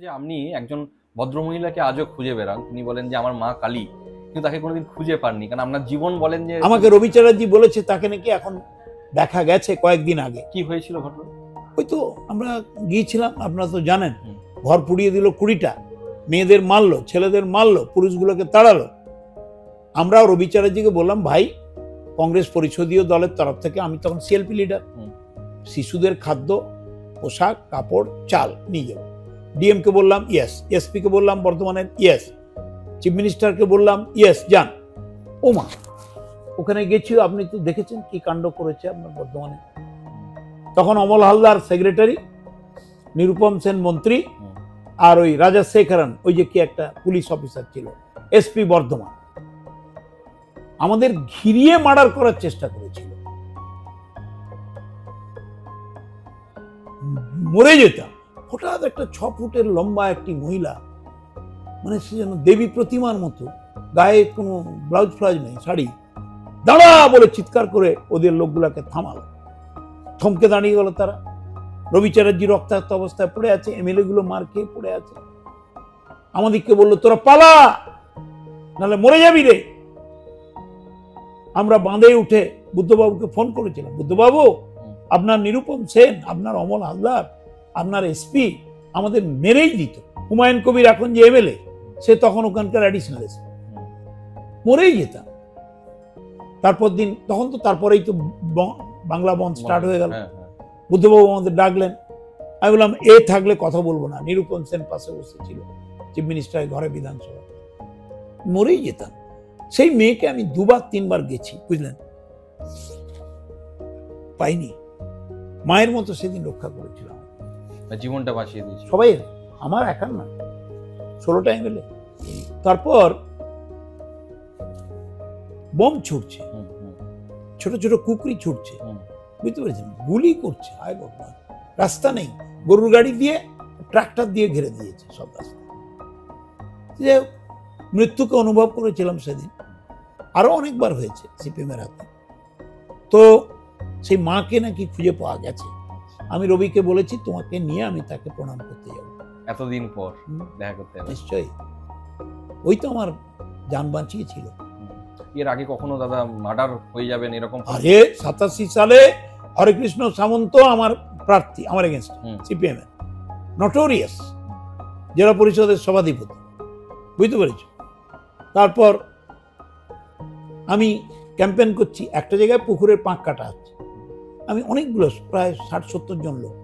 যে আপনি একজন ভদ্রমহিলাকে আজও খুঁজে বেড়ান, তিনি বলেন যে আমার মা কালী, কিন্তু তাকে কোনোদিন খুঁজে পাননি, কারণ আপনার জীবন বলেন যে আমাকে রবি চ্যাটার্জি বলেছে তাকে নাকি এখন দেখা গেছে কয়েকদিন আগে। কি হয়েছিল ঘটনা? ওই তো আমরা গিয়েছিলাম, আপনারা তো জানেন, ঘর পুড়িয়ে দিল 20টা, মেয়েদের মারলো, ছেলেদের মারলো, পুরুষগুলোকে তাড়ালো। আমরাও রবি চ্যাটার্জিকে বললাম, ভাই কংগ্রেস পরিষদীয় দলের তরফ থেকে, আমি তখন সিএলপি লিডার, শিশুদের খাদ্য, পোশাক, কাপড়, চাল নিয়ে যাবো। ডিএম কে বললাম ইয়েস, এসপি কে বললাম বর্ধমানের ইয়েস, চিফ মিনিস্টারকে বললাম ইয়েস যান। ওমা, ওখানে গেছি, আপনি তো দেখেছেন কি কাণ্ড করেছে আপনার বর্ধমানে। তখন অমল হালদার সেক্রেটারি, নিরুপম সেন মন্ত্রী, আর ওই রাজাশেখরন, ওই যে কি একটা পুলিশ অফিসার ছিল, এসপি বর্ধমান, আমাদের ঘিরিয়ে মার্ডার করার চেষ্টা করেছিল। মরে যেতাম। হঠাৎ একটা 6 ফুটের লম্বা একটি মহিলা, মানে সে যেন দেবী প্রতিমার মতো, গায়ে কোনো ব্লাউজ ফ্লাউজ নেই, শাড়ি, দাঁড়া বলে চিৎকার করে ওদের লোকগুলাকে থামালো। থমকে দাঁড়িয়ে গেল তারা। রবি চ্যাটার্জি রক্তাক্ত অবস্থায় পড়ে আছে, এমএলএ গুলো মার খেয়ে পড়ে আছে। আমাদেরকে বললো তোরা পালা, নাহলে মরে যাবি রে। আমরা বাঁধে উঠে বুদ্ধবাবুকে ফোন করেছিলাম, বুদ্ধবাবু আপনার নিরুপম সেন, আপনার অমল হালদার, আপনার এসপি আমাদের মেরেই দিত। হুমায়ুন কবির এখন যে এমএলএ, সে তখন ওখানকার অ্যাডিশনাল এসপি, মরেই যেতাম। তারপর দিন, তখন তো তারপরেই তো বাংলা বন্ধ স্টার্ট হয়ে গেল। বুদ্ধবাবু আমাদের ডাকলেন, আমি বললাম এ থাকলে কথা বলবো না। নিরুপম সেন পাশে বসেছিল, চিফ মিনিস্টারের ঘরে বিধানসভা, মরেই যেতাম। সেই মেয়েকে আমি 2-3 বার গেছি, বুঝলেন, পাইনি। মায়ের মতো সেদিন রক্ষা করেছিলাম, জীবনটা বাঁচিয়ে দিয়েছি সবাই, আমার একার না, 16টা এমএলএ। তারপর বোম ছুটছে, ছোট ছোট কুকুরি ছুটছে, বুঝতে পেরেছেন, গুলি করছে, আয় ভগবান, রাস্তা নেই, গরুর গাড়ি দিয়ে, ট্রাক্টর দিয়ে ঘিরে দিয়েছে সব রাস্তা। যে মৃত্যুকে অনুভব করেছিলাম সেদিন, আরো অনেকবার হয়েছে সিপিএম এর হাতে। তো সেই মাকে নাকি খুঁজে পাওয়া গেছে। আমি রবিকে বলেছি তোমাকে নিয়ে আমি তাকে প্রণাম করতে যাব, এতদিন পর দেখা করতে। নিশ্চয়ই, ওই তো আমার জান বাঁচিয়েছিল। এর আগে কখনো দাদা মার্ডার হয়ে যাবেন এরকম? আরে 87 সালে হরেকৃষ্ণ সামন্ত আমার প্রার্থী, আমার এগেনস্ট, সিপিএম এর নটোরিয়াস জেলা পরিষদের সভাধিপতি, বুঝতে পেরেছ। তারপর আমি ক্যাম্পেইন করছি, একটা জায়গায় পুকুরের পাঁক কাটা হচ্ছে, আমি অনেকগুলো প্রায় 60-70 জন লোক,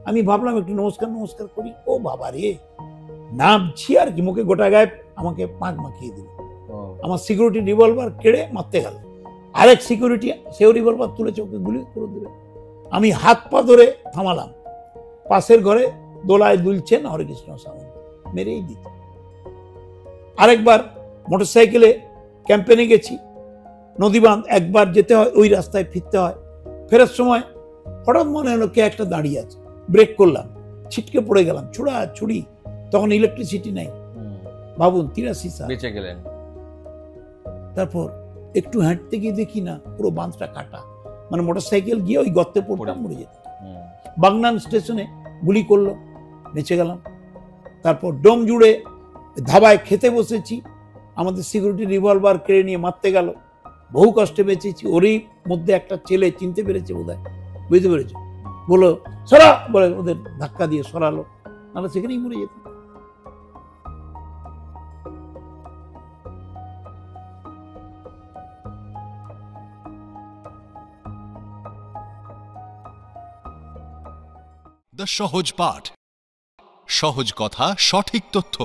আমি ভাবলাম একটু নমস্কার নমস্কার করি। ও বাবা রে, নামছি আর কি, মুখে গোটা গায়ে আমাকে পাঁক মাখিয়ে দিল। আমার সিকিউরিটি রিভলভার কেড়ে মারতে গেল, আরেক সিকিউরিটি সেও রিভলভার তুলেছে, ওকে গুলি করে দেবে। আমি হাত পা ধরে থামালাম, পাশের ঘরে দোলায় দুলছেন হরেকৃষ্ণ সামন্ত, মেরেই দিত। আরেকবার মোটরসাইকেলে ক্যাম্পেইনে গেছি, নদীবাঁধ একবার যেতে হয়, ওই রাস্তায় ফিরতে হয়, ফেরার সময় হঠাৎ মনে হলো কে একটা দাঁড়িয়ে আছে, ব্রেক করলাম, ছিটকে পড়ে গেলাম, ছুড়া ছুড়ি, তখন ইলেকট্রিসিটি নাই, ভাবুন 83 সাল, বেঁচে গেলেন। তারপর একটু হাঁটতে গিয়ে দেখি না পুরো বাঁধটা কাটা, মানে মোটরসাইকেল গিয়ে ওই গর্তে পড়তাম, মরে যেত। বাগনান স্টেশনে গুলি করলো, বেঁচে গেলাম। তারপর ডোম জুড়ে ধাবায় খেতে বসেছি, আমাদের সিকিউরিটি রিভলভার কেড়ে নিয়ে মারতে গেল, বহু কষ্টে বেঁচেছি। ওরই মধ্যে একটা ছেলে চিনতে পেরেছে বোধহয়, বুঝতে পেরেছে, বলো সরা বলে ওদের ধাক্কা দিয়ে সরালো, নাহলে সেখানেই মরে যেত। দ্য সহজ পাঠ, সহজ কথা, সঠিক তথ্য।